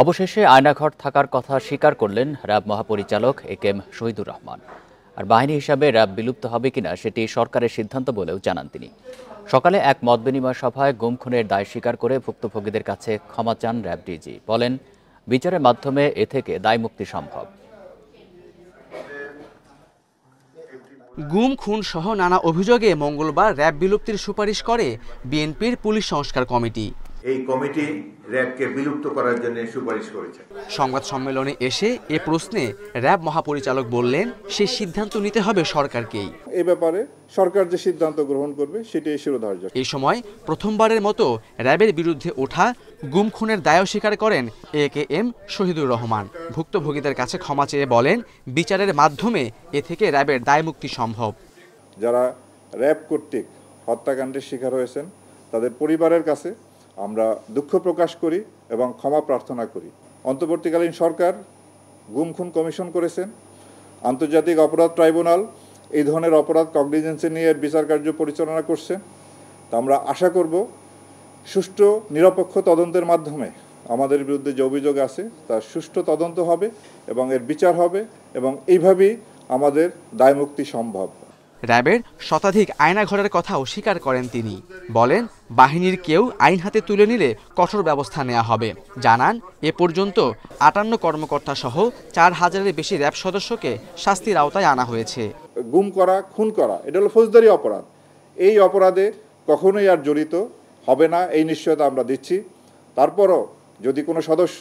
অবশেষে আয়নাঘর থাকার কথা স্বীকার করলেন র্যাব মহাপরিচালক একেএম শহীদুর রহমান। আর বাহিনী হিসাবে র্যাব বিলুপ্ত হবে কিনা সেটি সরকারের সিদ্ধান্ত বলেও জানান তিনি। সকালে এক মতবিনিময় সভায় গুম খুনের দায় স্বীকার করে ভুক্তভোগীদের কাছে ক্ষমা চান র্যাব ডিজি। বলেন, বিচারের মাধ্যমে এ থেকে দায় মুক্তি সম্ভব। গুম খুন সহ নানা অভিযোগে মঙ্গলবার র্যাব বিলুপ্তির সুপারিশ করে বিএনপির পুলিশ সংস্কার কমিটি। এই কমিটি র্যাবকে বিলুপ্ত করার জন্য সুপারিশ করেছে। সংবাদ সম্মেলনে এসে এ প্রশ্নে র্যাব মহাপরিচালক বললেন, সেই সিদ্ধান্ত নিতে হবে সরকারকেই। এই ব্যাপারে সরকার যে সিদ্ধান্ত গ্রহণ করবে সেটাই শিরোধার্য। এই সময় প্রথমবারের মতো র্যাবের বিরুদ্ধে ওঠা গুম খুনের দায় স্বীকার করেন একেএম শহীদুর রহমান। ভুক্তভোগীদের কাছে ক্ষমা চেয়ে বলেন, বিচারের মাধ্যমে এ থেকে র্যাবের দায় মুক্তি সম্ভব। যারা র্যাব কর্তৃক হত্যাকাণ্ডের শিকার হয়েছেন তাদের পরিবারের কাছে আমরা দুঃখ প্রকাশ করি এবং ক্ষমা প্রার্থনা করি। অন্তর্বর্তীকালীন সরকার গুম খুন কমিশন করেছেন। আন্তর্জাতিক অপরাধ ট্রাইব্যুনাল এই ধরনের অপরাধ কগনিজেন্সে নিয়ে বিচার কার্য পরিচালনা করছে। তা আমরা আশা করব সুষ্ঠু নিরপেক্ষ তদন্তের মাধ্যমে আমাদের বিরুদ্ধে যে অভিযোগ আছে তার সুষ্ঠু তদন্ত হবে এবং এর বিচার হবে এবং এইভাবেই আমাদের দায়মুক্তি সম্ভব। র্যাবের শতাধিক আয়নাঘরের কথাও স্বীকার করেন তিনি। বলেন, বাহিনীর কেউ আইন হাতে তুলে নিলে কঠোর ব্যবস্থা নেওয়া হবে। জানান, এ পর্যন্ত ৫৮ কর্মকর্তা সহ ৪,০০০-এর বেশি র্যাব সদস্যকে শাস্তির আওতায় আনা হয়েছে। গুম করা, খুন করা এটা হলো ফৌজদারি অপরাধ। এই অপরাধে কখনোই আর জড়িত হবে না, এই নিশ্চয়তা আমরা দিচ্ছি। তারপরও যদি কোনো সদস্য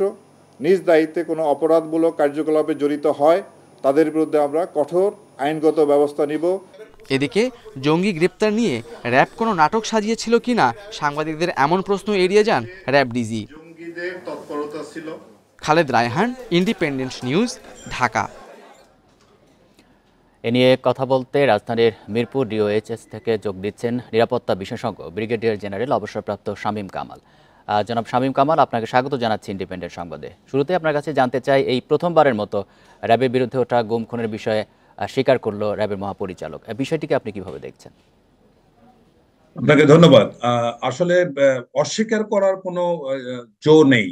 নিজ দায়িত্বে কোনো অপরাধমূলক কার্যকলাপে জড়িত হয় তাদের বিরুদ্ধে আমরা কঠোর আইনগত ব্যবস্থা নিব। এদিকে জঙ্গি গ্রেপ্তার নিয়ে র্যাব কোনো নাটক সাজিয়েছিল কিনা সাংবাদিকদের এমন প্রশ্ন এড়িয়ে যান RAB DG. Khaled Raihan, Independent News, Dhaka. এ নিয়ে কথা বলতে রাজধানীর মিরপুর ডিওএইচএস থেকে যোগ দিচ্ছেন নিরাপত্তা বিশেষজ্ঞ ব্রিগেডিয়ার জেনারেল অবসরপ্রাপ্ত শামীম কামাল। জনাব শামীম কামাল, আপনাকে স্বাগত জানাচ্ছি ইন্ডিপেন্ডেন্ট সংবাদে। শুরুতে আপনার কাছে জানতে চাই, এই প্রথমবারের মতো র্যাবের বিরুদ্ধে ওঠা গুম খুনের বিষয়ে স্বীকার করলো র্যাবের মহাপরিচালক। বিষয়টিকে আপনি কিভাবে দেখছেন? আপনাকে ধন্যবাদ। আসলে অস্বীকার করার কোনো জো নেই।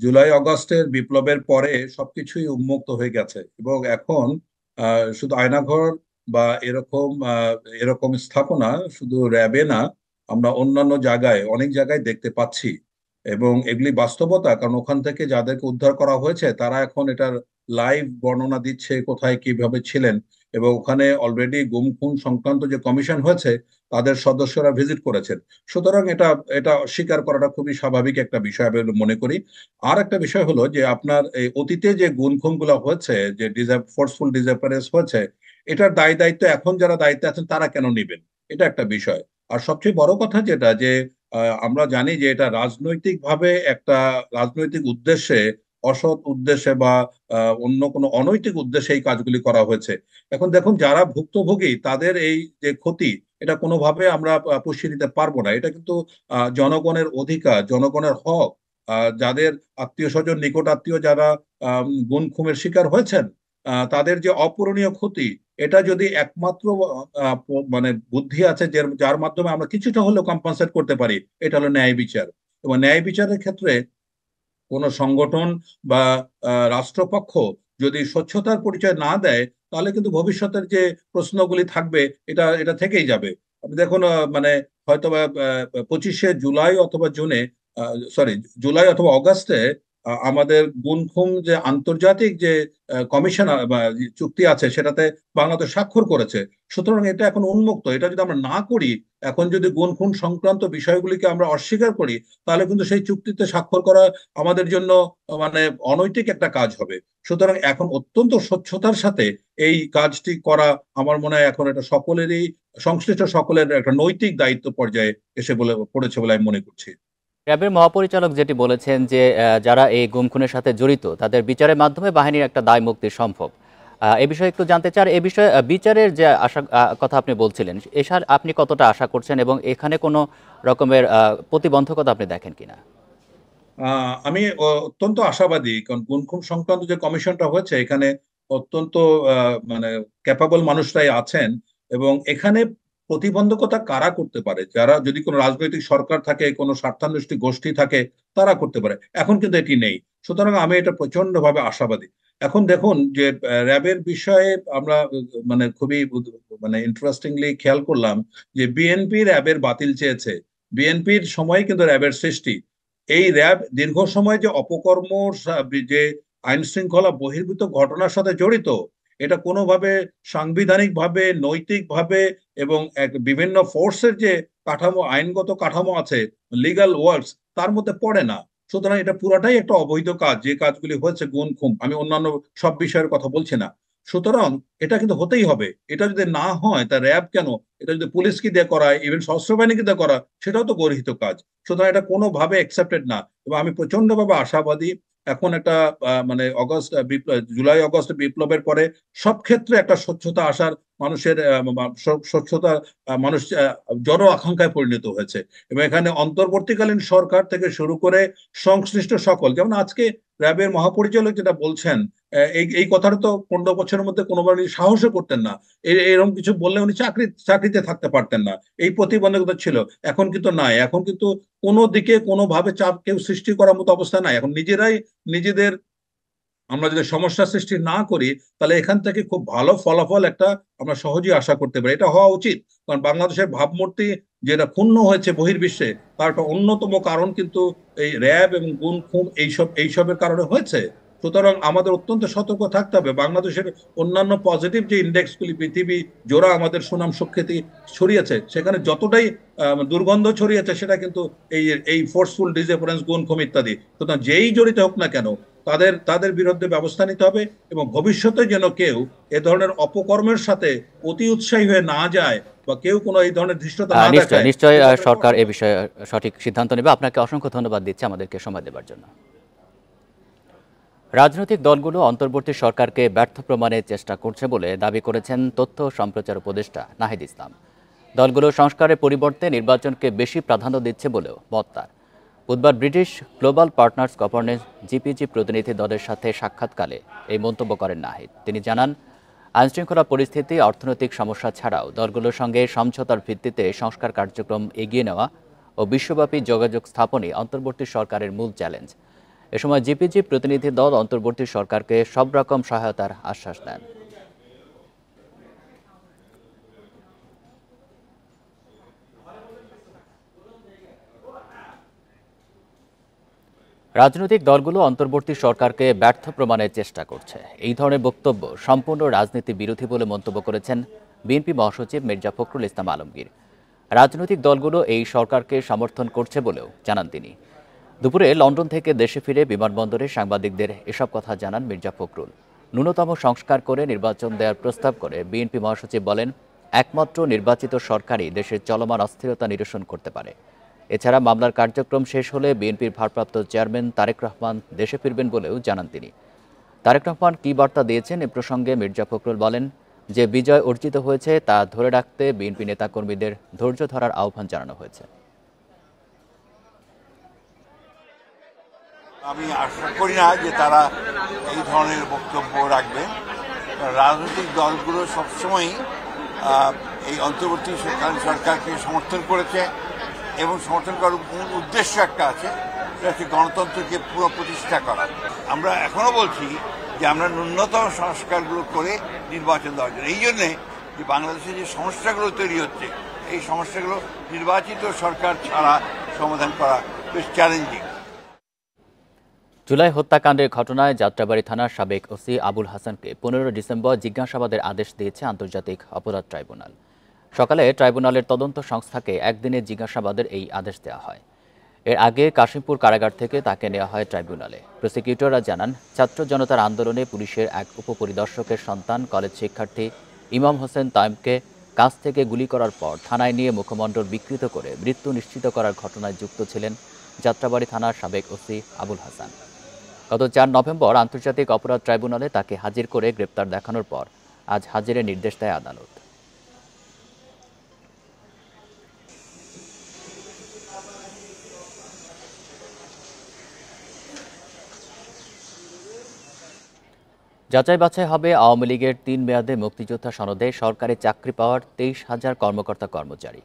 জুলাই আগস্টের বিপ্লবের পরে সবকিছুই উন্মুক্ত হয়ে গেছে এবং এখন শুধু আয়নাঘর বা এরকম স্থাপনা শুধু র্যাবে না, আমরা অন্যান্য জায়গায় অনেক জায়গায় দেখতে পাচ্ছি এবং এগুলি বাস্তবতা। কারণ ওখান থেকে যাদেরকে উদ্ধার করা হয়েছে তারা এখন এটার লাইভ বর্ণনা দিচ্ছে কোথায় কিভাবে ছিলেন, এবং ওখানে অলরেডি গুম খুন সংক্রান্ত যে কমিশন হয়েছে তাদের সদস্যরা ভিজিট করেছেন। সুতরাং এটা এটা স্বীকার করাটা খুবই স্বাভাবিক একটা বিষয় বলে মনে করি। আর একটা বিষয় হলো যে আপনার এই অতীতে যে গুম খুন গুলো হয়েছে, যে ফোর্সফুল ডিসঅ্যাপিয়ারেন্স হয়েছে, এটার দায় দায়িত্ব এখন যারা দায়িত্বে আছেন তারা কেন নেবেন, এটা একটা বিষয়। আর সবচেয়ে বড় কথা যেটা, যে আমরা জানি যে এটা একটা রাজনৈতিক উদ্দেশ্যে, অসৎ উদ্দেশ্যে বা অন্য কোনো অনৈতিক উদ্দেশ্যে এই কাজগুলি করা হয়েছে। এখন দেখুন, যারা ভুক্তভোগী তাদের এই যে ক্ষতি, এটা কোনোভাবে আমরা পুষিয়ে দিতে পারবো না। এটা কিন্তু জনগণের অধিকার, জনগণের হক। যাদের আত্মীয় স্বজন, নিকট আত্মীয় যারা গুম খুনের শিকার হয়েছেন, তাদের যে অপূরণীয় ক্ষতি, এটা যদি একমাত্র মানে বুদ্ধি আছে যার মাধ্যমে আমরা কিছুটা হলেও কম্পেনসেট করতে পারি, এটা হলো ন্যায় বিচার। এবং ন্যায় বিচারের ক্ষেত্রে কোন সংগঠন বা রাষ্ট্রপক্ষ যদি স্বচ্ছতার পরিচয় না দেয়, তাহলে কিন্তু ভবিষ্যতের যে প্রশ্নগুলি থাকবে এটা এটা থেকেই যাবে। আপনি দেখুন, মানে হয়তো 25শে জুলাই অথবা জুলাই অথবা অগাস্টে আমাদের গুম খুন যে আন্তর্জাতিক যে কমিশন বা চুক্তি আছে সেটাতে বাংলাদেশ স্বাক্ষর করেছে। সুতরাং এটা এখন উন্মুক্ত। এটা যদি আমরা না করি, এখন যদি গুম খুন সংক্রান্ত বিষয়গুলিকে আমরা অস্বীকার করি, তাহলে কিন্তু সেই চুক্তিতে স্বাক্ষর করা আমাদের জন্য মানে অনৈতিক একটা কাজ হবে। সুতরাং এখন অত্যন্ত স্বচ্ছতার সাথে এই কাজটি করা, আমার মনে হয় এখন এটা সকলেরই, সংশ্লিষ্ট সকলের একটা নৈতিক দায়িত্ব পর্যায়ে এসে পড়েছে বলে আমি মনে করছি। র্যাবের মহাপরিচালক যেটি বলেছেন যে যারা এই গুম খুনের সাথে জড়িত তাদের বিচারের মাধ্যমে বাহিনীর একটা দায় মুক্তি সম্ভব। এ বিষয়ে একটু জানতে চাই, এ বিষয়ে বিচারের যে আশা কথা আপনি বলছিলেন, এসার আপনি কতটা আশা করছেন এবং এখানে কোনো রকমের প্রতিবন্ধকতা আপনি দেখেন কিনা? আমি অত্যন্ত আশাবাদী, কারণ গুম খুন সংক্রান্ত যে কমিশনটা হয়েছে এখানে অত্যন্ত মানে ক্যাপাবল মানুষরাই আছেন এবং এখানে প্রতিবন্ধকতা কারা করতে পারে? যারা যদি কোনো রাজনৈতিক সরকার থাকে, কোনো স্বার্থান্বেষী গোষ্ঠী থাকে, তারা করতে পারে। এখন কিন্তু এটি নেই। সুতরাং আমি এটা প্রচন্ডভাবে আশাবাদী। এখন দেখুন যে র্যাবের বিষয়ে আমরা মানে খুবই মানে ইন্টারেস্টিংলি খেয়াল করলাম যে বিএনপি র্যাবের বাতিল চেয়েছে। বিএনপির সময় কিন্তু র্যাবের সৃষ্টি। এই র্যাব দীর্ঘ সময় যে অপকর্ম, যে আইন শৃঙ্খলা বহির্ভূত ঘটনার সাথে জড়িত, এটা কোনোভাবে সাংবিধানিকভাবে, নৈতিকভাবে এবং এক বিভিন্ন ফোর্সের যে কাঠামো, আইনগত কাঠামো আছে, লিগ্যাল ওয়ার্কস, তার মধ্যে পড়ে না। সুতরাং এটা পুরাটাই একটা অবৈধ কাজ, যে কাজগুলি হয়েছে গুম খুম, আমি অন্যান্য সব বিষয়ের কথা বলছি না। সুতরাং এটা কিন্তু হতেই হবে। এটা যদি না হয় তা র্যাব কেন, এটা যদি পুলিশকে দিয়ে করায়, ইভেন সশস্ত্র বাহিনীকে দিয়ে করা, সেটাও তো গর্হিত কাজ। সুতরাং এটা কোনোভাবে অ্যাকসেপ্টেড না। এবং আমি প্রচন্ডভাবে আশাবাদী এখন একটা মানে জুলাই অগস্ট বিপ্লবের পরে সব ক্ষেত্রে একটা স্বচ্ছতা আসার, মানুষের স্বচ্ছতা, মানুষ জড় আকাঙ্ক্ষায় পরিণত হয়েছে। এবং এখানে অন্তর্বর্তীকালীন সরকার থেকে শুরু করে সংশ্লিষ্ট সকল, যেমন আজকে র্যাবের মহাপরিচালক যেটা বলছেন, এই এই কথাটা তো 15 বছরের মধ্যে কোনোবার সাহসও করতেন না। এরকম কিছু বললে উনি চাকরিতে থাকতে পারতেন না, এই প্রতিবন্ধকতা ছিল। এখন কিন্তু নাই। এখন কিন্তু কোনো দিকে কোনোভাবে চাপ কেউ সৃষ্টি করার মতো অবস্থা নাই। এখন নিজেরাই নিজেদের, আমরা যদি সমস্যা সৃষ্টি না করি, তাহলে এখান থেকে খুব ভালো ফলাফল একটা আমরা সহজেই আশা করতে পারি। এটা হওয়া উচিত। কারণ বাংলাদেশের ভাবমূর্তি যেটা ক্ষুণ্ণ হয়েছে বহির্বিশ্বে, তার একটা অন্যতম কারণ কিন্তু এই র্যাব এবং গুম খুম এইসবের কারণে হয়েছে। সুতরাং আমাদের অত্যন্ত সতর্ক থাকতে হবে। বাংলাদেশের অন্যান্য পজিটিভ যে ইন্ডেক্সগুলি পৃথিবী জোড়া আমাদের সুনাম সুখ্যাতি ছড়িয়েছে, সেখানে যতটাই দুর্গন্ধ ছড়িয়েছে, সেটা কিন্তু এই এই ফোর্সফুল ডিসঅ্যাপিয়ারেন্স, গুম খুম ইত্যাদি। সুতরাং যেই জড়িত হোক না কেন, তাদের তাদের বিরুদ্ধে ব্যবস্থা নিতে হবে। এবং ভবিষ্যতে যেন কেউ এ ধরনের অপকর্মের সাথে অতি উৎসাহী হয়ে না যায়, বা কেউ কোনো এই ধরনের ধৃষ্টতা না নিশ্চয় দেখায়। নিশ্চয় সরকার এ বিষয়ে সঠিক সিদ্ধান্ত নেবে। আপনাকে অসংখ্য ধন্যবাদ দিচ্ছি আমাদেরকে সময় দেওয়ার জন্য। রাজনৈতিক দলগুলো অন্তর্বর্তী সরকারকে ব্যর্থ প্রমাণের চেষ্টা করছে বলে দাবি করেছেন তথ্য সম্প্রচার উপদেষ্টা নাহিদ ইসলাম। দলগুলো সংস্কারের পরিবর্তে নির্বাচনকে বেশি প্রাধান্য দিচ্ছে বলেও মত তার। বুধবার British global partners governance GPG প্রতিনিধি দলের সাথে সাক্ষাৎকালে এই মন্তব্য করেন নাহিদ। তিনি জানান, আইনশৃঙ্খলা পরিস্থিতি, অর্থনৈতিক সমস্যা ছাড়াও দলগুলোর সঙ্গে সমঝোতার ভিত্তিতে সংস্কার কার্যক্রম এগিয়ে নেওয়া ও বিশ্বব্যাপী যোগাযোগ স্থাপনই অন্তর্বর্তী সরকারের মূল চ্যালেঞ্জ। এ সময় জিপিজি প্রতিনিধি দল অন্তর্বর্তী সরকারকে সব রকম সহায়তার আশ্বাস দেন। রাজনৈতিক দলগুলো অন্তর্বর্তী সরকারকে ব্যর্থ প্রমাণের চেষ্টা করছে, এই ধরনের বক্তব্য সম্পূর্ণ রাজনীতি বিরোধী বলে মন্তব্য করেছেন বিএনপি মহাসচিব মির্জা ফখরুল ইসলাম আলমগীর। রাজনৈতিক দলগুলো এই সরকারকে সমর্থন করছে বলেও জানান তিনি। দুপুরে লন্ডন থেকে দেশে ফিরে বিমানবন্দরে সাংবাদিকদের এসব কথা জানান মির্জা ফখরুল। ন্যূনতম সংস্কার করে নির্বাচন দেওয়ার প্রস্তাব করে বিএনপি মহাসচিব বলেন, একমাত্র নির্বাচিত সরকারই দেশের চলমান অস্থিরতা নিরসন করতে পারে। এছাড়া মামলার কার্যক্রম শেষ হলে বিএনপির ভারপ্রাপ্ত চেয়ারম্যান তারেক রহমান দেশে ফিরবেন বলেও জানান তিনি। তারেক রহমান কী বার্তা দিয়েছেন এ প্রসঙ্গে মির্জা ফখরুল বলেন, যে বিজয় অর্জিত হয়েছে তা ধরে রাখতে বিএনপি নেতাকর্মীদের ধৈর্য ধরার আহ্বান জানানো হয়েছে। আমি আশা করি না যে তারা এই ধরনের বক্তব্য রাখবে। রাজনৈতিক দলগুলো সবসময় এই অন্তর্বর্তী সরকারকে সমর্থন করেছে, এবং সমর্থন করার উদ্দেশ্য একটা আছে, সেটা হচ্ছে গণতন্ত্রকে পুরো প্রতিষ্ঠা করা। আমরা এখনো বলছি যে আমরা ন্যূনতম সংস্কারগুলো করে নির্বাচন দেওয়ার জন্য। এই জন্যে যে বাংলাদেশে যে সমস্যাগুলো তৈরি হচ্ছে, এই সমস্যাগুলো নির্বাচিত সরকার ছাড়া সমাধান করা বেশ চ্যালেঞ্জিং। জুলাই হত্যাকাণ্ডের ঘটনায় যাত্রাবাড়ী থানার সাবেক ওসি আবুল হাসানকে 15 ডিসেম্বর জিজ্ঞাসাবাদের আদেশ দিয়েছে আন্তর্জাতিক অপরাধ ট্রাইব্যুনাল। সকালে ট্রাইব্যুনালের তদন্ত সংস্থাকে একদিনের জিজ্ঞাসাবাদের এই আদেশ দেওয়া হয়। এর আগে কাশিমপুর কারাগার থেকে তাকে নেওয়া হয় ট্রাইব্যুনালে। প্রসিকিউটররা জানান, ছাত্র জনতার আন্দোলনে পুলিশের এক উপপরিদর্শকের সন্তান কলেজ শিক্ষার্থী ইমাম হোসেন তাইমকে কাছ থেকে গুলি করার পর থানায় নিয়ে মুখমণ্ডল বিকৃত করে মৃত্যু নিশ্চিত করার ঘটনায় যুক্ত ছিলেন যাত্রাবাড়ী থানার সাবেক ওসি আবুল হাসান। গত 4 নভেম্বর আন্তর্জাতিক অপরাধ ট্রাইব্যুনালে তাকে হাজির করে গ্রেপ্তার দেখানোর পর আজ হাজিরের নির্দেশ দেয় আদালত। যাচাই বাছাই হবে আওয়ামী লীগের 3 মেয়াদে মুক্তিযোদ্ধা সনদে সরকারি চাকরি পাওয়ার 23,000 কর্মকর্তা কর্মচারী।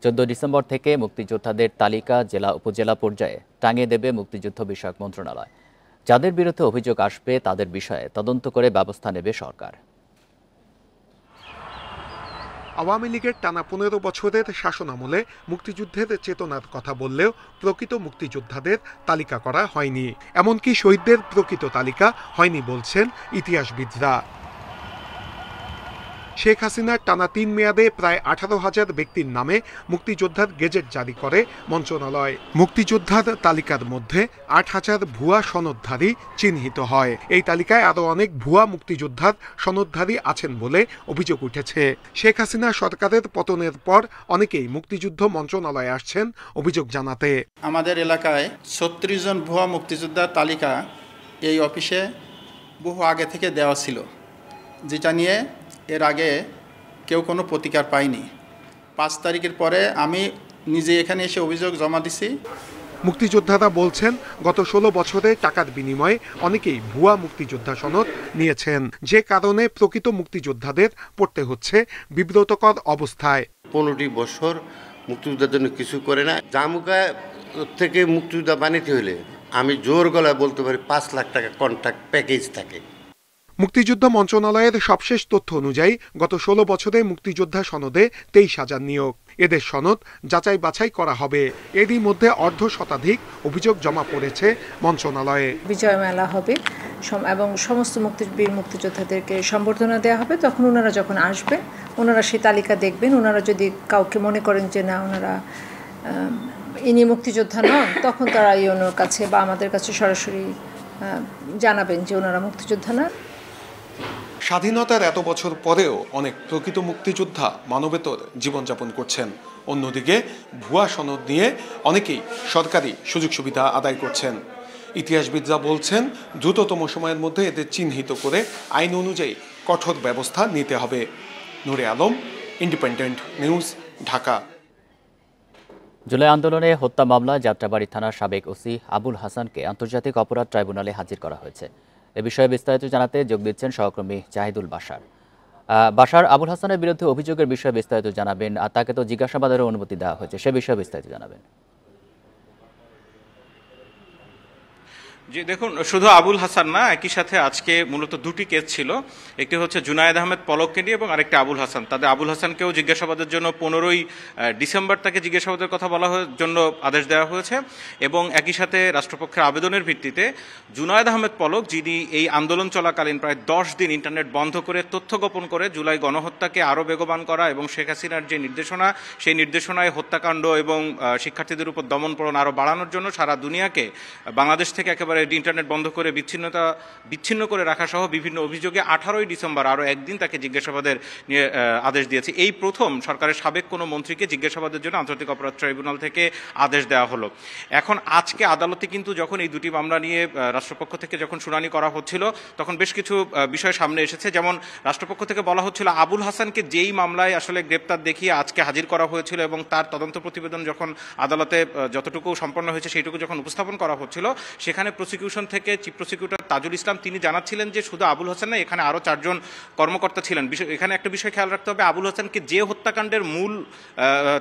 14 ডিসেম্বর থেকে মুক্তিযোদ্ধাদের তালিকা জেলা উপজেলা পর্যায়ে টাঙিয়ে দেবে মুক্তিযুদ্ধ বিষয়ক মন্ত্রণালয়। যাদের বিরুদ্ধে অভিযোগ আসবে তাদের বিষয়ে তদন্ত করে ব্যবস্থা নেবে সরকার। আওয়ামী লীগের টানা 15 বছরের শাসনামলে মুক্তিযুদ্ধের চেতনার কথা বললেও প্রকৃত মুক্তিযোদ্ধাদের তালিকা করা হয়নি, এমনকি শহীদদের প্রকৃত তালিকা হয়নি বলছেন ইতিহাসবিদরা। শেখ হাসিনার টানা 3 মেয়াদে প্রায় 18,000 ব্যক্তির নামে মুক্তিযোদ্ধার গেজেট জারি করে মন্ত্রণালয়। মুক্তিযোদ্ধার তালিকার মধ্যে 8,000 ভুয়া সনদধারী চিহ্নিত হয়। এই তালিকায় আরও অনেক ভুয়া মুক্তিযোদ্ধার সনদধারী আছেন বলে অভিযোগ উঠেছে। শেখ হাসিনা সরকারের পতনের পর অনেকেই মুক্তিযুদ্ধ মন্ত্রণালয়ে আসছেন অভিযোগ জানাতে। আমাদের এলাকায় 36 জন ভুয়া মুক্তিযোদ্ধার তালিকা এই অফিসে বহু আগে থেকে দেওয়া ছিল, যেটা নিয়ে এর আগে কেউ কোনো প্রতিকার পায়নি। 5 তারিখের পরে আমি নিজে এখানে এসে অভিযোগ জমা দিছি। মুক্তিযোদ্ধারা বলছেন গত 16 বছরে টাকার বিনিময়ে অনেকেই ভুয়া মুক্তিযোদ্ধা সনদ নিয়েছেন, যে কারণে প্রকৃত মুক্তিযোদ্ধাদের পড়তে হচ্ছে বিব্রতকর অবস্থায়। 15টি বছর মুক্তিযোদ্ধার জন্য কিছু করে না। জামুকা থেকে মুক্তিযোদ্ধা বানাতে হলে আমি জোর গলায় বলতে পারি 5 লাখ টাকা কন্ট্রাক্ট প্যাকেজ থাকে। মুক্তিযুদ্ধ মন্ত্রণালয়ের সবশেষ তথ্য অনুযায়ী গত 16 বছরে মুক্তিযোদ্ধা সনদে 23,000 নিয়োগ। এদের সনদ যাচাই বাছাই করা হবে। এরই মধ্যে অর্ধশতাধিক অভিযোগ জমা পড়েছে মন্ত্রণালয়ে। বিজয় মেলা হবে এবং সমস্ত বীর মুক্তিযোদ্ধাদেরকে সম্বর্ধনা দেওয়া হবে। তখন ওনারা যখন আসবে, ওনারা সেই তালিকা দেখবেন। ওনারা যদি কাউকে মনে করেন যে না ওনারা ইনি মুক্তিযোদ্ধা নন, তখন তারা ইউনোর কাছে বা আমাদের কাছে সরাসরি জানাবেন যে ওনারা মুক্তিযোদ্ধা না। স্বাধীনতার এত বছর পরেও অনেক প্রকৃত মুক্তিযোদ্ধা মানবেতর জীবনযাপন করছেন। অন্যদিকে ভুয়া সনদ নিয়ে অনেকেই সরকারি সুযোগ সুবিধা আদায় করছেন। ইতিহাসবিদরা বলছেন দ্রুততম সময়ের মধ্যে এদের চিহ্নিত করে আইন অনুযায়ী কঠোর ব্যবস্থা নিতে হবে। নূরে আলম, ইন্ডিপেন্ডেন্ট নিউজ, ঢাকা। জুলাই আন্দোলনে হত্যা মামলায় যাত্রাবাড়ী থানার সাবেক ওসি আবুল হাসানকে আন্তর্জাতিক অপরাধ ট্রাইব্যুনালে হাজির করা হয়েছে। এ বিষয়ে বিস্তারিত জানাতে যোগ দিচ্ছেন সহকর্মী জাহিদুল বাশার। আবুল হাসানের বিরুদ্ধে অভিযোগের বিষয়ে বিস্তারিত জানাবেন। আর তাকে তো জিজ্ঞাসাবাদেরও অনুমতি দেওয়া হয়েছে, সে বিষয়ে বিস্তারিত জানাবেন। জি দেখুন, শুধু আবুল হাসান না, একই সাথে আজকে মূলত দুটি কেস ছিল। একটি হচ্ছে জুনায়েদ আহমেদ পলককে নিয়ে এবং আরেকটা আবুল হাসান। তাদের আবুল হাসানকেও জিজ্ঞাসাবাদের জন্য 15ই ডিসেম্বর তাকে জিজ্ঞাসাবাদের কথা বলা জন্য আদেশ দেওয়া হয়েছে এবং একই সাথে রাষ্ট্রপক্ষের আবেদনের ভিত্তিতে জুনায়েদ আহমেদ পলক, যিনি এই আন্দোলন চলাকালীন প্রায় 10 দিন ইন্টারনেট বন্ধ করে তথ্য গোপন করে জুলাই গণহত্যাকে আরও বেগবান করা এবং শেখ হাসিনার যে নির্দেশনা, সেই নির্দেশনায় হত্যাকাণ্ড এবং শিক্ষার্থীদের উপর দমনপীড়ন আরও বাড়ানোর জন্য সারা দুনিয়াকে বাংলাদেশ থেকে একেবারে ইন্টারনেট বন্ধ করে বিচ্ছিন্ন করে রাখা সহ বিভিন্ন অভিযোগে 18ই ডিসেম্বর আরও একদিন তাকে জিজ্ঞাসাবাদের আদেশ দিয়েছে। এই প্রথম সরকারের সাবেক কোনো মন্ত্রীকে জিজ্ঞাসাবাদের জন্য আন্তর্জাতিক অপরাধ ট্রাইব্যুনাল থেকে আদেশ দেওয়া হলো। এখন আজকে আদালতে কিন্তু যখন এই দুটি মামলা নিয়ে রাষ্ট্রপক্ষ থেকে যখন শুনানি করা হচ্ছিল, তখন বেশ কিছু বিষয় সামনে এসেছে। যেমন রাষ্ট্রপক্ষ থেকে বলা হচ্ছিল আবুল হাসানকে যেই মামলায় আসলে গ্রেপ্তার দেখিয়ে আজকে হাজির করা হয়েছিল এবং তার তদন্ত প্রতিবেদন যখন আদালতে যতটুকু সম্পন্ন হয়েছে সেইটুকু যখন উপস্থাপন করা হচ্ছিল, সেখানে প্রসিকিউশন থেকে চিফ প্রসিকিউটর তাজুল ইসলাম তিনি জানাচ্ছিলেন যে শুধু আবুল হাসান না, এখানে আরও 4 জন কর্মকর্তা ছিলেন। এখানে একটা বিষয় খেয়াল রাখতে হবে, আবুল হাসানকে যে হত্যাকাণ্ডের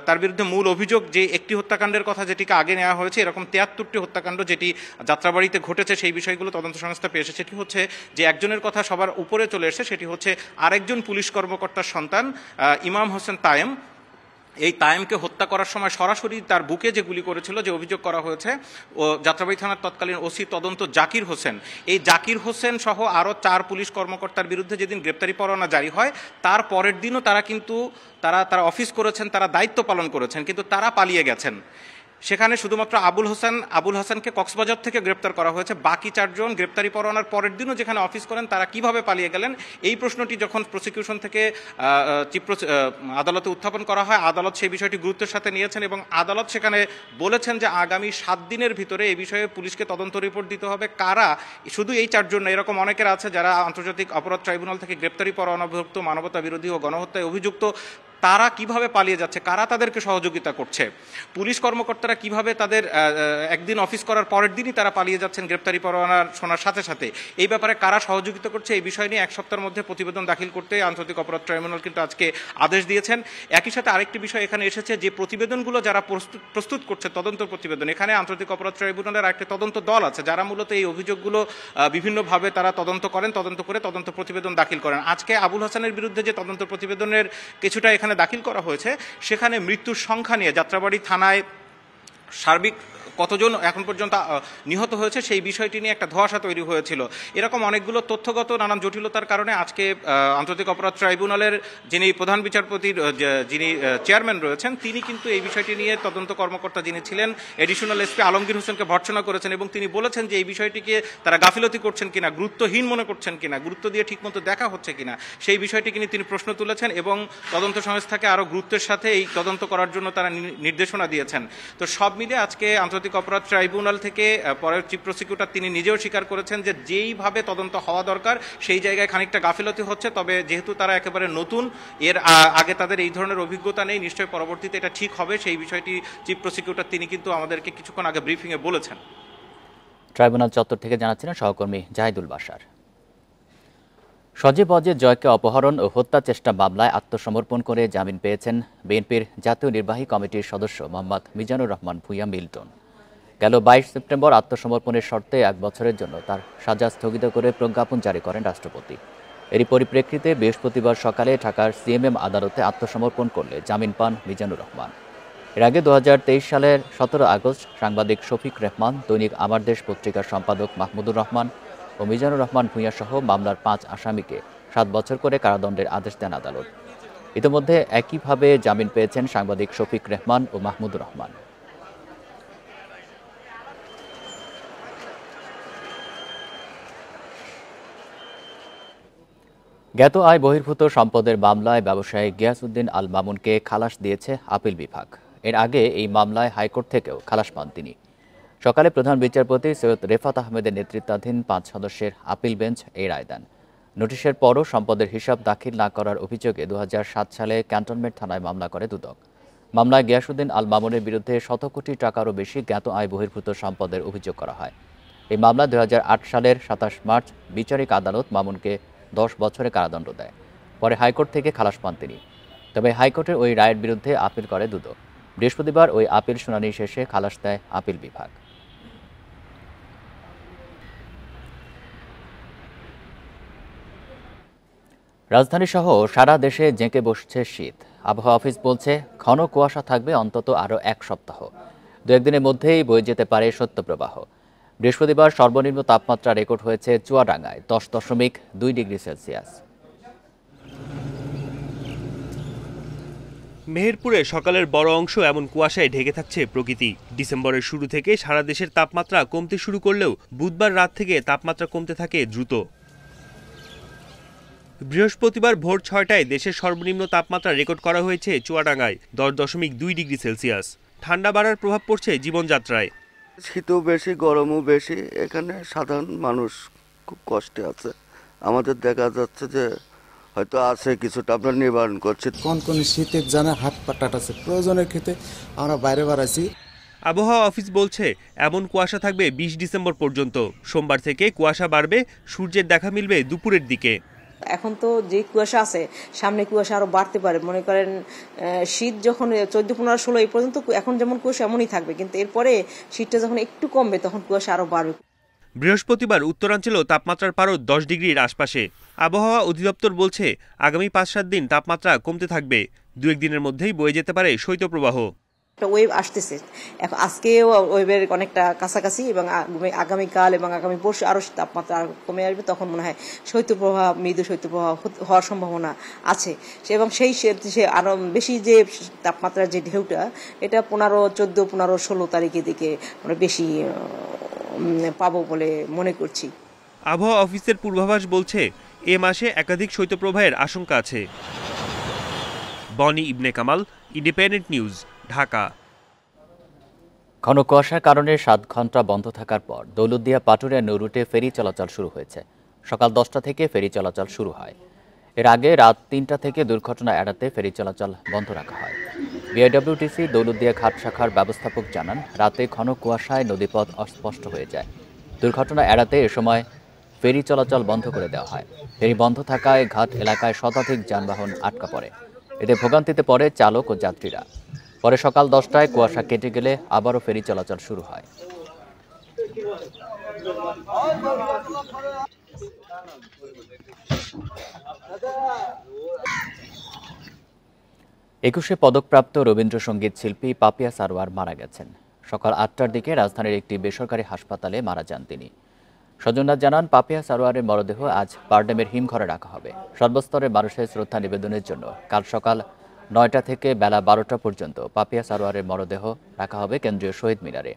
তার বিরুদ্ধে মূল অভিযোগ যে একটি হত্যাকাণ্ডের কথা যেটিকে আগে নেওয়া হয়েছে, এরকম 73টি হত্যাকাণ্ড যেটি যাত্রাবাড়িতে ঘটেছে সেই বিষয়গুলো তদন্ত সংস্থা পেয়েছে। সেটি হচ্ছে যে একজনের কথা সবার উপরে চলে এসেছে, সেটি হচ্ছে আরেকজন পুলিশ কর্মকর্তার সন্তান ইমাম হোসেন তায়েম। এই তায়েমকে হত্যা করার সময় সরাসরি তার বুকে যে গুলি করেছিল, যে অভিযোগ করা হয়েছে, ও যাত্রাবাড়ী থানার তৎকালীন ওসি তদন্ত জাকির হোসেন, এই জাকির হোসেন সহ আরও 4 পুলিশ কর্মকর্তার বিরুদ্ধে যেদিন গ্রেপ্তারি পরোয়ানা জারি হয়, তার পরের দিনও তারা অফিস করেছেন, তারা দায়িত্ব পালন করেছেন, কিন্তু তারা পালিয়ে গেছেন। সেখানে শুধুমাত্র আবুল হাসানকে কক্সবাজার থেকে গ্রেপ্তার করা হয়েছে। বাকি 4 জন গ্রেপ্তারি পরোয়ানার পরের দিনও যেখানে অফিস করেন তারা কিভাবে পালিয়ে গেলেন, এই প্রশ্নটি যখন প্রসিকিউশন থেকে আদালতে উত্থাপন করা হয়, আদালত সেই বিষয়টি গুরুত্বের সাথে নিয়েছেন এবং আদালত সেখানে বলেছেন যে আগামী 7 দিনের ভিতরে এই বিষয়ে পুলিশকে তদন্ত রিপোর্ট দিতে হবে। কারা, শুধু এই 4 জন না, এরকম অনেকের আছে যারা আন্তর্জাতিক অপরাধ ট্রাইব্যুনাল থেকে গ্রেপ্তারি পরোয়ানাভুক্ত, মানবতা বিরোধী ও গণহত্যায় অভিযুক্ত, তারা কিভাবে পালিয়ে যাচ্ছে, কারা তাদেরকে সহযোগিতা করছে, পুলিশ কর্মকর্তারা কিভাবে তাদের একদিন অফিস করার পরের দিনই তারা পালিয়ে যাচ্ছেন গ্রেপ্তারি পরোয়ানা শোনার সাথে সাথে, এই ব্যাপারে কারা সহযোগিতা করছে এই বিষয় নিয়ে 1 সপ্তাহের মধ্যে প্রতিবেদন দাখিল করতে আন্তর্জাতিক অপরাধ ট্রাইব্যুনাল কিন্তু আজকে আদেশ দিয়েছেন। একই সাথে আরেকটি বিষয় এখানে এসেছে যে প্রতিবেদনগুলো যারা প্রস্তুত করছে তদন্ত প্রতিবেদন, এখানে আন্তর্জাতিক অপরাধ ট্রাইব্যুনালের একটা তদন্ত দল আছে যারা মূলত এই অভিযোগগুলো বিভিন্নভাবে তারা তদন্ত করেন, তদন্ত করে তদন্ত প্রতিবেদন দাখিল করেন। আজকে আবুল হাসানের বিরুদ্ধে যে তদন্ত প্রতিবেদনের কিছুটা এখানে দাখিল করা হয়েছে সেখানে মৃত্যুর সংখ্যা নিয়ে যাত্রাবাড়ি থানায় সার্বিক কতজন এখন পর্যন্ত নিহত হয়েছে সেই বিষয়টি নিয়ে একটা ধোঁয়াশা তৈরি হয়েছিল। এরকম অনেকগুলো তথ্যগত নানান জটিলতার কারণে আজকে আন্তর্জাতিক অপরাধ ট্রাইব্যুনালের যিনি প্রধান বিচারপতির যিনি চেয়ারম্যান রয়েছেন তিনি কিন্তু এই বিষয়টি নিয়ে তদন্ত কর্মকর্তা যিনি ছিলেন এডিশনাল এসপি আলমগীর হোসেনকে ভর্ৎসনা করেছেন এবং তিনি বলেছেন যে এই বিষয়টিকে তারা গাফিলতি করছেন কিনা, গুরুত্বহীন মনে করছেন কিনা, গুরুত্ব দিয়ে ঠিকমতো দেখা হচ্ছে কিনা সেই বিষয়টিকে নিয়ে তিনি প্রশ্ন তুলেছেন এবং তদন্ত সংস্থাকে আরও গুরুত্বের সাথে এই তদন্ত করার জন্য তারা নির্দেশনা দিয়েছেন। তো সব মিলে আজকে আন্তর্জাতিক অপরাধ ট্রাইব্যুনাল থেকে পরের চিফ প্রসিকিউটর তিনি নিজেও স্বীকার করেছেন যে যেইভাবে তদন্ত হওয়া দরকার সেই জায়গায় খানিকটা গাফিলতি হচ্ছে, তবে যেহেতু তারা একেবারে নতুন, এর আগে তাদের এই ধরনের অভিজ্ঞতা নেই, নিশ্চয়ই পরবর্তীতে এটা ঠিক হবে সেই বিষয়টি চিফ প্রসিকিউটর তিনি কিন্তু আমাদেরকে কিছুক্ষণ আগে ব্রিফিংয়ে বলেছেন। ট্রাইব্যুনাল চত্বর থেকে জানাচ্ছিলেন সহকর্মী জাহিদুল বাশার। সজীব অজিত জয়কে অপহরণ ও হত্যা চেষ্টা মামলায় আত্মসমর্পণ করে জামিন পেয়েছেন বিএনপির জাতীয় নির্বাহী কমিটির সদস্য মোহাম্মদ মিজানুর রহমান ভূঁইয়া মিল্টন। গেল 22 সেপ্টেম্বর আত্মসমর্পণের শর্তে 1 বছরের জন্য তার সাজা স্থগিত করে প্রজ্ঞাপন জারি করেন রাষ্ট্রপতি। এরই পরিপ্রেক্ষিতে বৃহস্পতিবার সকালে ঢাকার সিএমএম আদালতে আত্মসমর্পণ করলে জামিন পান মিজানুর রহমান। এর আগে 2023 সালের 17 আগস্ট সাংবাদিক শফিক রেহমান, দৈনিক আমার দেশ পত্রিকার সম্পাদক মাহমুদুর রহমান ও মিজানুর রহমান ভূঁইয়া সহ মামলার 5 আসামিকে 7 বছর করে কারাদণ্ডের আদেশ দেন আদালত। ইতিমধ্যে একইভাবে জামিন পেয়েছেন সাংবাদিক শফিক রেহমান ও মাহমুদুর রহমান। জ্ঞাত আয় বহির্ভূত সম্পদের মামলায় ব্যবসায়ী গিয়াসউদ্দিন আল মামুনকে খালাস দিয়েছে আপিল বিভাগ। এর আগে এই মামলায় হাইকোর্ট থেকেও খালাস পান তিনি। সকালে প্রধান বিচারপতি সৈয়দ রেফাত আহমেদের নেতৃত্বাধীন 5 সদস্যের আপিল বেঞ্চ এই রায় দেন। নোটিশের পরও সম্পদের হিসাব দাখিল না করার অভিযোগে 2007 সালে ক্যান্টনমেন্ট থানায় মামলা করে দুদক। মামলায় গিয়াসউদ্দিন আল মামুনের বিরুদ্ধে 100 কোটি টাকারও বেশি জ্ঞাত আয় বহির্ভূত সম্পদের অভিযোগ করা হয়। এই মামলা 2008 সালের 27 মার্চ বিচারিক আদালত মামুনকে 10 বছরের কারাদণ্ড দেয়। পরে হাইকোর্ট থেকে খালাস পান তিনি। তবে হাইকোর্টের ওই রায়ের বিরুদ্ধে আপিল করে দুদক। বৃহস্পতিবার ওই আপিল শুনানি শেষে খালাস দেয় আপিল বিভাগ। রাজধানী সহ সারা দেশে জেঁকে বসছে শীত। আবহাওয়া অফিস বলছে ঘন কুয়াশা থাকবে অন্তত আরও 1 সপ্তাহ। 2-1 দিনের মধ্যেই বয়ে যেতে পারে শৈত্যপ্রবাহ। বৃহস্পতিবার সর্বনিম্ন তাপমাত্রা রেকর্ড হয়েছে চুয়াডাঙ্গায় 10.2 ডিগ্রি সেলসিয়াস। মেহেরপুরে সকালের বড় অংশ এমন কুয়াশায় ঢেকে থাকছে প্রকৃতি। ডিসেম্বরের শুরু থেকে সারা দেশের তাপমাত্রা কমতে শুরু করলেও বুধবার রাত থেকে তাপমাত্রা কমতে থাকে দ্রুত। বৃহস্পতিবার ভোর 6টায় দেশের সর্বনিম্ন তাপমাত্রা রেকর্ড করা হয়েছে চুয়াডাঙ্গায় 10.2 ডিগ্রি সেলসিয়াস। ঠান্ডা বাড়ার প্রভাব পড়ছে জীবনযাত্রায়। শীতও বেশি, গরমও বেশি, এখানে সাধারণ মানুষ খুব কষ্টে আছে। আমাদের দেখা যাচ্ছে যে হয়তো আছে কিছুটা আমরা নিবারণ করছি। কোন শীতের জানা হাত পা টাটাছে, প্রয়োজনের ক্ষেত্রে আমরা বাইরে বাড়াইছি। আবহাওয়া অফিস বলছে এমন কুয়াশা থাকবে 20 ডিসেম্বর পর্যন্ত। সোমবার থেকে কুয়াশা বাড়বে, সূর্যের দেখা মিলবে দুপুরের দিকে। এখন তো যে কুয়াশা আছে সামনে কুয়াশা আরো বাড়তে পারে। মনে করেন শীত যখন 14, 15, 16 এই পর্যন্ত এখন যেমন কুয়াশা এমনই থাকবে, কিন্তু এরপরে শীতটা যখন একটু কমবে তখন কুয়াশা আরো বাড়বে। বৃহস্পতিবার উত্তরাঞ্চলেও তাপমাত্রার পারদ 10 ডিগ্রির আশপাশে। আবহাওয়া অধিদপ্তর বলছে আগামী 5-7 দিন তাপমাত্রা কমতে থাকবে। 2-1 দিনের মধ্যেই বয়ে যেতে পারে শৈত্যপ্রবাহ। একটা ওয়েভ আসতেছে, এখন আজকে ওয়েভের অনেকটা কাছাকাছি এবং আগামীকাল এবং আগামী পরশু আরো তাপমাত্রা কমে আসবে। তখন মনে হয় শৈত্যপ্রবাহ, মৃদু শৈত্যপ্রবাহ হওয়ার সম্ভাবনা আছে এবং সেই আরো বেশি যে তাপমাত্রার যে ঢেউটা এটা 15, 14, 15, 16 তারিখের দিকে আমরা বেশি পাবো বলে মনে করছি। আবহাওয়া অফিসের পূর্বাভাস বলছে এ মাসে একাধিক শৈত্যপ্রবাহের আশঙ্কা আছে। বনি ইবনে কামাল, ইন্ডিপেন্ডেন্ট নিউজ, ঢাকা। ঘন কুয়াশার কারণে 7 ঘন্টা বন্ধ থাকার পর দৌলতদিয়া পাটুরিয়া নৌ রুটে ফেরি চলাচল শুরু হয়েছে। সকাল 10টা থেকে ফেরি চলাচল শুরু হয়। এর আগে রাত ৩টা থেকে দুর্ঘটনা এড়াতে ফেরি চলাচল বন্ধ রাখা হয়। বিআইডব্লিউটিসি দৌলতদিয়া ঘাট শাখার ব্যবস্থাপক জানান, রাতে ঘন কুয়াশায় নদীপথ অস্পষ্ট হয়ে যায়। দুর্ঘটনা এড়াতে এ সময় ফেরি চলাচল বন্ধ করে দেওয়া হয়। ফেরি বন্ধ থাকায় ঘাট এলাকায় শতাধিক যানবাহন আটকা পড়ে। এতে ভোগান্তিতে পড়ে চালক ও যাত্রীরা। পরে সকাল 10টায় কুয়াশা কেটে গেলে আবারও ফেরি চলাচল শুরু হয়। একুশে পদকপ্রাপ্ত রবীন্দ্রসঙ্গীত শিল্পী পাপিয়া সারোয়ার মারা গেছেন। সকাল 8টার দিকে রাজধানীর একটি বেসরকারি হাসপাতালে মারা যান তিনি। স্বজনরা জানান, পাপিয়া সারোয়ারের মরদেহ আজ পারডেমের হিমঘরে রাখা হবে। সর্বস্তরের মানুষের শ্রদ্ধা নিবেদনের জন্য কাল সকাল 9টা থেকে বেলা 12টা পর্যন্ত পাপিয়া সারোয়ারের মরদেহ রাখা হবে কেন্দ্রীয় শহীদ মিনারে।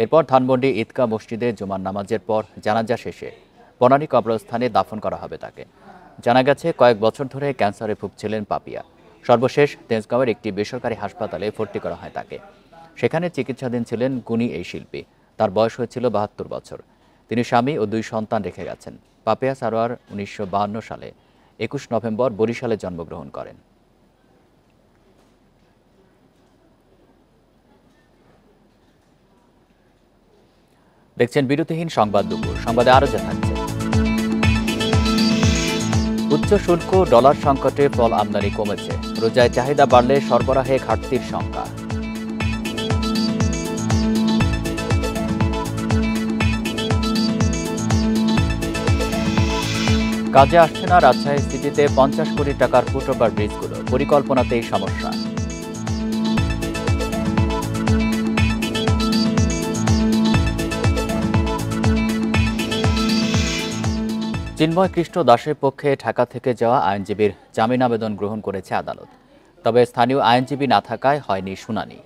এরপর ধানমন্ডি ঈদগাহ মসজিদে জুমার নামাজের পর জানাজা শেষে বনানী কবরস্থানে দাফন করা হবে তাকে। জানা গেছে, কয়েক বছর ধরে ক্যান্সারে ভুগছিলেন পাপিয়া। সর্বশেষ তেজগাঁওয়ের একটি বেসরকারি হাসপাতালে ভর্তি করা হয় তাকে। সেখানে চিকিৎসাধীন ছিলেন গুণী এই শিল্পী। তার বয়স হয়েছিল 72 বছর। তিনি স্বামী ও 2 সন্তান রেখে গেছেন। পাপিয়া সারোয়ার 1952 সালে 21 নভেম্বর বরিশালে জন্মগ্রহণ করেন। দেখছেন বিরতিহীন সংবাদ দুপুর। সংবাদে আরো জানাচ্ছে, উচ্চ শুল্ক, ডলার সংকটে ফল আমদানি কমেছে। রোজায় চাহিদা বাড়লে সরবরাহে ঘাটতির শঙ্কা। কাজে আসছে না রাজশাহী সিটিতে 50 কোটি টাকার ফুটওভার ব্রিজগুলো, পরিকল্পনাতেই সমস্যা। চিন্ময় কৃষ্ণ দাসের পক্ষে ঢাকা থেকে যাওয়া আইনজীবীর জামিন আবেদন গ্রহণ করেছে আদালত। তবে স্থানীয় আইনজীবী না থাকায় হয়নি শুনানি।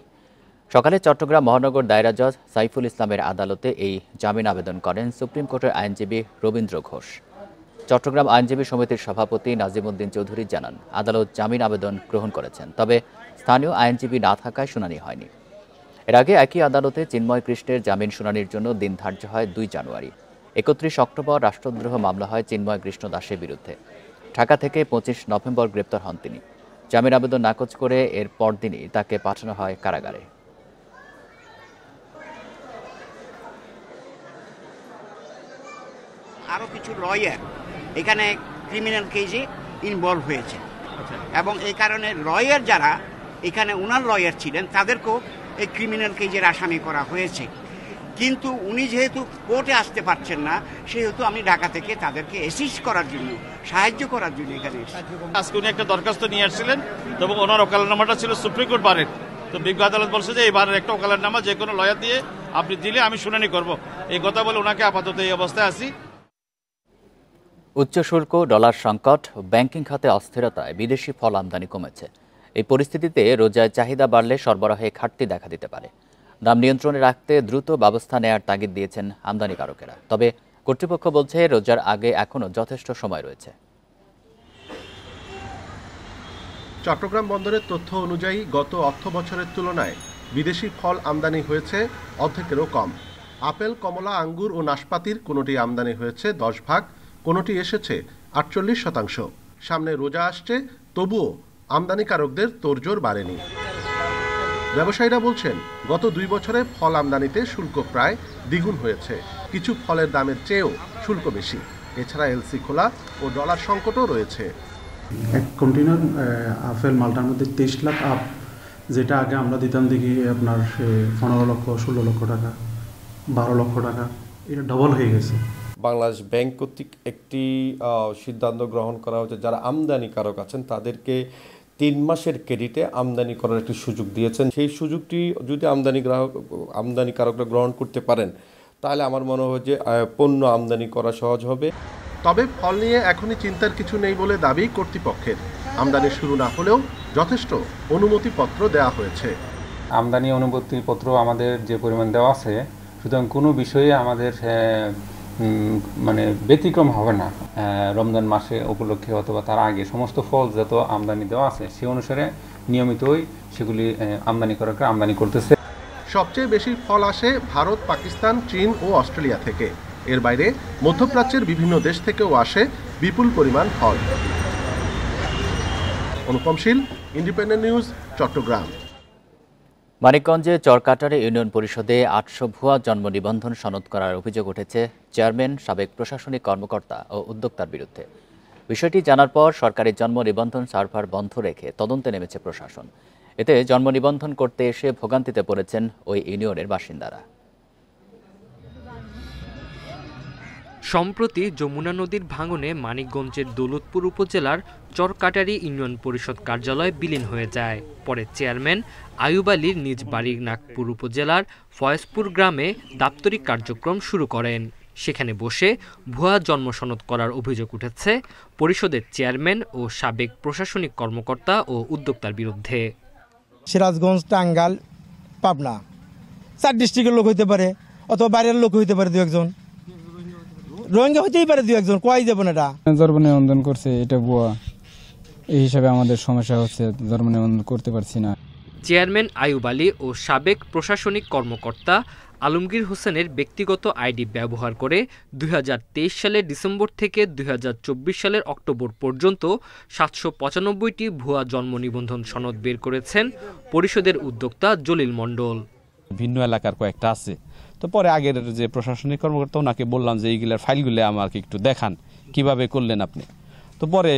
সকালে চট্টগ্রাম মহানগর দায়রা জজ সাইফুল ইসলামের আদালতে এই জামিন আবেদন করেন সুপ্রিম কোর্টের আইনজীবী রবীন্দ্র ঘোষ। চট্টগ্রাম আইনজীবী সমিতির সভাপতি নাজিমউদ্দিন চৌধুরী জানান, আদালত জামিন আবেদন গ্রহণ করেছেন, তবে স্থানীয় আইনজীবী না থাকায় শুনানি হয়নি। এর আগে একই আদালতে চিন্ময় কৃষ্ণের জামিন শুনানির জন্য দিন ধার্য হয় 2 জানুয়ারি। 31 অক্টোবর রাষ্ট্রদ্রোহ মামলা হয় চিন্ময় কৃষ্ণ দাসের বিরুদ্ধে। ঢাকা থেকে 25 নভেম্বর গ্রেপ্তার হন তিনি। জামিন আবেদন নাকচ করে এর পরদিনই তাকে পাঠানো হয় কারাগারে। আরও কিছু লয়ার এখানে ক্রিমিনাল কেসে ইনভলভ হয়েছে এবং এই কারণে লয়ার যারা এখানে ওনার লয়ার ছিলেন তাদেরকেও এই ক্রিমিনাল কেসের আসামি করা হয়েছে। কিন্তু উনি যেহেতু কোর্টে আসতে পারছেন না, সেহেতু আমি ঢাকা থেকে তাদেরকে অ্যাসিস্ট করার জন্য, সাহায্য করার জন্য এখানে আজকে উনি একটা দরখাস্ত নিয়ে আসছিলেন এবং ওনার ওকালতনামাটা ছিল সুপ্রিম কোর্ট বারের। তো বিজ্ঞ আদালত বলছে যে এই বারের একটা ওকালতনামা যে কোনো লয়ার দিয়ে আপনি দিলে আমি শুনানি করব, এই কথা বলে ওনাকে আপাতত এই অবস্থায় আছি। উচ্চ শুল্ক, ডলার সংকট, ব্যাংকিং খাতে অস্থিরতায় বিদেশি ফল আমদানি কমেছে। এই পরিস্থিতিতে রোজায় চাহিদা বাড়লে সরবরাহে ঘাটতি দেখা দিতে পারে। দাম নিয়ন্ত্রণে রাখতে দ্রুত ব্যবস্থা নেয়ার তাগিদ দিয়েছেন আমদানিকারকেরা। তবে কর্তৃপক্ষ বলছে, রোজার আগে এখনও যথেষ্ট সময় রয়েছে। চট্টগ্রাম বন্দরের তথ্য অনুযায়ী গত অর্থ বছরের তুলনায় বিদেশি ফল আমদানি হয়েছে অর্ধেকেরও কম। আপেল, কমলা, আঙ্গুর ও নাশপাতির কোনোটি আমদানি হয়েছে 10 ভাগ, কোনোটি এসেছে 48%। সামনে রোজা আসছে, তবুও আমদানিকারকদের তোড়জোড় বাড়েনি। ব্যবসায়ীরা বলছেন, গত 2 বছরে ফল আমদানিতে শুল্ক প্রায় দ্বিগুণ হয়েছে। কিছু ফলের দামের চেয়েও শুল্ক বেশি। এছাড়া এলসি খোলা ও ডলার সংকটও রয়েছে। এক কন্টেনার আপেল মালটার মধ্যে 23 লাখ আপ, যেটা আগে আমরা দিতাম দেখি আপনার 15 লক্ষ, 16 লক্ষ টাকা, 12 লক্ষ টাকা, এটা ডবল হয়ে গেছে। বাংলাদেশ ব্যাংক কর্তৃক একটি সিদ্ধান্ত গ্রহণ করা হয়েছে, যারা আমদানিকারক আছেন তাদেরকে 3 মাসের ক্রেডিটে আমদানি করার একটি সুযোগ দিয়েছেন। সেই সুযোগটি যদি আমদানিকারকরা গ্রহণ করতে পারেন, তাহলে আমার মনে হয় যে পণ্য আমদানি করা সহজ হবে। তবে ফল নিয়ে এখনই চিন্তার কিছু নেই বলে দাবি কর্তৃপক্ষের। আমদানি শুরু না হলেও যথেষ্ট অনুমতিপত্র দেওয়া হয়েছে। আমদানি অনুমতিপত্র আমাদের যে পরিমাণ দেওয়া আছে, সুতরাং কোনো বিষয়ে আমাদের মানে ব্যতিক্রম হবে না। রমজান মাসে উপলক্ষে অথবা তার আগে সমস্ত ফল যত আমদানি দেওয়া আছে, সে অনুসারে নিয়মিতই সেগুলি আমদানিকারকরা আমদানি করতেছে। সবচেয়ে বেশি ফল আসে ভারত, পাকিস্তান, চীন ও অস্ট্রেলিয়া থেকে। এর বাইরে মধ্যপ্রাচ্যের বিভিন্ন দেশ থেকেও আসে বিপুল পরিমাণ ফল। অনুপম শীল, ইন্ডিপেন্ডেন্ট নিউজ, চট্টগ্রাম। মানিকগঞ্জে চরকাটারে ইউনিয়ন পরিষদে ৮০০ ভুয়া জন্ম নিবন্ধন সনদ করার অভিযোগ উঠেছে চেয়ারম্যান, সাবেক প্রশাসনিক কর্মকর্তা ও উদ্যোক্তার বিরুদ্ধে। বিষয়টি জানার পর সরকারি জন্ম নিবন্ধন সার্ভার বন্ধ রেখে তদন্তে নেমেছে প্রশাসন। এতে জন্ম নিবন্ধন করতে এসে ভোগান্তিতে পড়েছেন ওই ইউনিয়নের বাসিন্দারা। সম্প্রতি যমুনা নদীর ভাঙনে মানিকগঞ্জের দৌলতপুর উপজেলার চরকাটারি ইউনিয়ন পরিষদ কার্যালয় বিলীন হয়ে যায়। পরে চেয়ারম্যান আয়ুব আলীর নিজ বাড়ি নাগপুর উপজেলার ফয়েজপুর গ্রামে দাপ্তরিক কার্যক্রম শুরু করেন। সেখানে বসে ভুয়া জন্ম সনদ করার অভিযোগ উঠেছে পরিষদের চেয়ারম্যান ও সাবেক প্রশাসনিক কর্মকর্তা ও উদ্যোক্তার বিরুদ্ধে। সিরাজগঞ্জ, টাঙ্গাইল, পাবনা 4 ডিস্ট্রিক্টের লোক হইতে পারে, অথবা বাইরের লোক হইতে পারে, 2-1 জন রোহিঙ্গা হইতেই পারে, 2-1 জন। কয় যাবেন এটা জন্ম নিবন্ধন করছে, এটা ভুয়া। এই হিসাবে আমাদের সমস্যা হচ্ছে, জন্ম নিবন্ধন করতে পারছি না। চেয়ারম্যান আয়ুব আলী ও সাবেক প্রশাসনিক কর্মকর্তা আলমগীর হোসেনের ব্যক্তিগত আইডি ব্যবহার করে 2023 সালের ডিসেম্বর থেকে 2024 সালের অক্টোবর পর্যন্ত 795টি ভুয়া জন্ম নিবন্ধন সনদ বের করেছেন পরিষদের উদ্যোক্তা জলিল মণ্ডল। ভিন্ন এলাকার কয়েকটা আছে, তো পরে আগের যে প্রশাসনিক কর্মকর্তা ওনাকে বললাম যে এইগুলার ফাইলগুলো আমাকে একটু দেখান, কিভাবে করলেন আপনি। তো পরে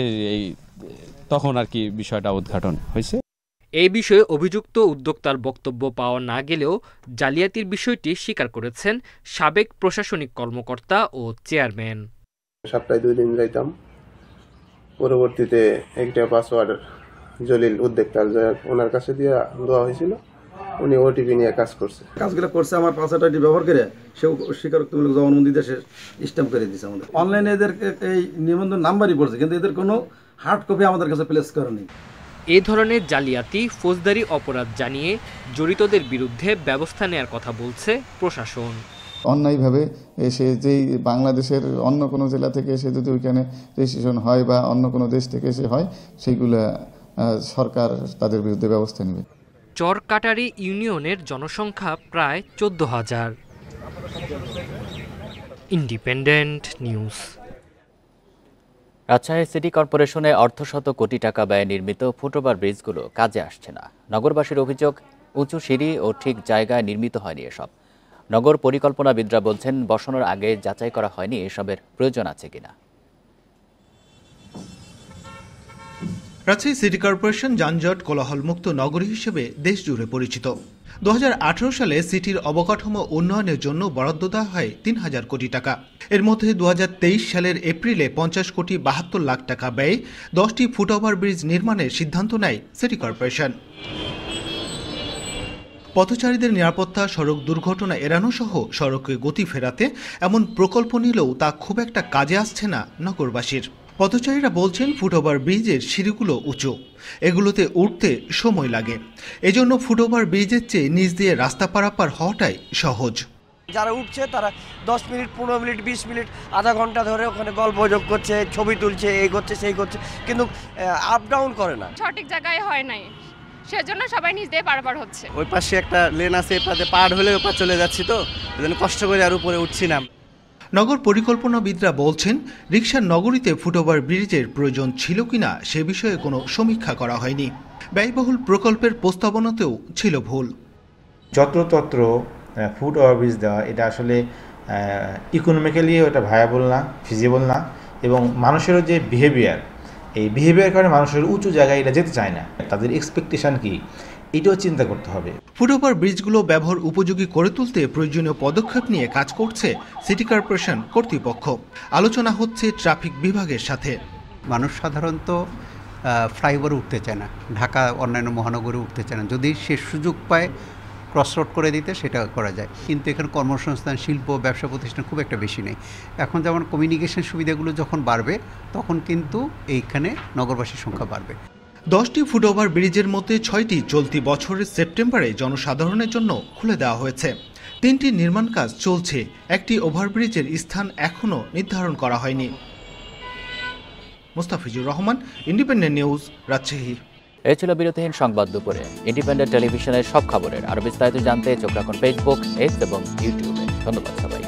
তখন আর কি বিষয়টা উদ্ঘাটন হয়েছে। এই বিষয়ে অভিযুক্ত উদ্যোক্তার বক্তব্য পাওয়া না গেলেও জালিয়াতির বিষয়টি স্বীকার করেছেন সাবেক প্রশাসনিক কর্মকর্তা ও চেয়ারম্যান। সপ্তাহে 2 দিন যাইতাম, পরবর্তীতে একটা পাসওয়ার্ড জলিল উদ্যোক্তার ওনার কাছে দিয়ে দেওয়া হয়েছিল, উনি ওটিপি নিয়ে কাজ করছে। কাজগুলো করছে আমার পাসওয়ার্ড আইডি ব্যবহার করে, সেও স্বীকারোক্তিমূলক জবানবন্দি দেশে স্ট্যাম্প করে দিয়েছে। আমাদের অনলাইনে এদেরকে এই নিবন্ধন নাম্বারই পড়ছে, কিন্তু এদের কোনো হার্ড কপি আমাদের কাছে প্লেস করেনি। এ ধরনের জালিয়াতি ফৌজদারি অপরাধ জানিয়ে জড়িতদের বিরুদ্ধে ব্যবস্থা নেয়ার কথা বলছে প্রশাসন। অন্যায়ভাবে এসে যেই বাংলাদেশের অন্য কোনো জেলা থেকে এসে যদি ওইখানে রেজিস্ট্রেশন হয় বা অন্য কোনো দেশ থেকে এসে হয়, সেইগুলো সরকার তাদের বিরুদ্ধে ব্যবস্থা নেবে। চরকাটারি ইউনিয়নের জনসংখ্যা প্রায় 14,000। Independent News. রাজশাহী সিটি কর্পোরেশনে অর্ধশত কোটি টাকা ব্যয়ে নির্মিত ফুটওভার ব্রিজগুলো কাজে আসছে না। নগরবাসীর অভিযোগ, উঁচু সিঁড়ি ও ঠিক জায়গায় নির্মিত হয়নি এসব। নগর পরিকল্পনাবিদরা বলছেন, বসানোর আগে যাচাই করা হয়নি এসবের প্রয়োজন আছে কিনা। রাজশাহী সিটি কর্পোরেশন যানজট কোলাহলমুক্ত নগরী হিসেবে দেশ জুড়ে পরিচিত। 2018 সালে সিটির অবকাঠামো উন্নয়নের জন্য বরাদ্দ দেওয়া হয় 3,000 কোটি টাকা। এর মধ্যে 2023 সালের এপ্রিলে 50 কোটি 72 লাখ টাকা ব্যয়ে 10টি ফুটওভার ব্রিজ নির্মাণের সিদ্ধান্ত নেয় সিটি কর্পোরেশন। পথচারীদের নিরাপত্তা, সড়ক দুর্ঘটনা এড়ানো সহ সড়কে গতি ফেরাতে এমন প্রকল্প নিলেও তা খুব একটা কাজে আসছে না নগরবাসীর। পথচারীরা বলছেন, ফুটওভার ব্রিজের সিঁড়িগুলো উঁচু, এগুলোতে উঠতে সময় লাগে। এজন্য ফুটওভার ব্রিজের চেয়ে নিচ দিয়ে রাস্তা পারাপার হওয়াটাই সহজ। যারা উঠছে তারা 10 মিনিট, 15 মিনিট, 20 মিনিট, আধা ঘন্টা ধরে ওখানে গল্পযোগ করছে, ছবি তুলছে, এই করছে সেই করছে, কিন্তু আপ ডাউন করে না। সঠিক জায়গায় হয় নাই, সেজন্য সবাই নিচ দিয়ে পারাপার হচ্ছে। ওই পাশে একটা লেন আছে, এপাশে পার হলে ওপার চলে যাচ্ছি, তো এজন্য কষ্ট করে আর উপরে উঠছি না। নগর পরিকল্পনাবিদরা বলছেন, রিকশার নগরীতে ফুটওভার ব্রিজের প্রয়োজন ছিল কিনা সে বিষয়ে কোনো সমীক্ষা করা হয়নি। ব্যয়বহুল প্রকল্পের প্রস্তাবনাতেও ছিল ভুল। যত্রতত্র ফুট ওভারব্রিজ দেওয়া, এটা আসলে ইকোনমিক্যালি ওটা ভায়াবল না, ফিজিবল না, এবং মানুষেরও যে বিহেভিয়ার, এই বিহেভিয়ার কারণে মানুষের উঁচু জায়গায় এটা যেতে চায় না। তাদের এক্সপেকটেশন কি, এটাও চিন্তা করতে হবে। ফুটওভার ব্রিজগুলো ব্যবহার উপযোগী করে তুলতে প্রয়োজনীয় পদক্ষেপ নিয়ে কাজ করছে সিটি কর্পোরেশন কর্তৃপক্ষ। আলোচনা হচ্ছে ট্রাফিক বিভাগের সাথে। মানুষ সাধারণত ফ্লাইওভারে উঠতে চায় না, ঢাকা অন্যান্য মহানগরে উঠতে চায় না। যদি সে সুযোগ পায় ক্রস রোড করে দিতে, সেটা করা যায়, কিন্তু এখানে কর্মসংস্থান, শিল্প, ব্যবসা প্রতিষ্ঠান খুব একটা বেশি নেই। এখন যেমন কমিউনিকেশন সুবিধাগুলো যখন বাড়বে, তখন কিন্তু এইখানে নগরবাসীর সংখ্যা বাড়বে। 10টি ফুটওভার ব্রিজের মধ্যে 6টি চলতি বছরের সেপ্টেম্বরে জনসাধারণের জন্য খুলে দেওয়া হয়েছে। 3টি নির্মাণ কাজ চলছে, একটি ওভারব্রিজের স্থান এখনও নির্ধারণ করা হয়নি। Mustafizur Rahman, independent News, Rajshahi. এই ছিল বিরতিহীন সংবাদ দুপুরে। ইন্ডিপেন্ডেন্ট টেলিভিশনের সব খবরের আরো বিস্তারিত জানতে চোখ রাখুন ফেসবুক, এক্স এবং ইউটিউবে। ধন্যবাদ সবাই।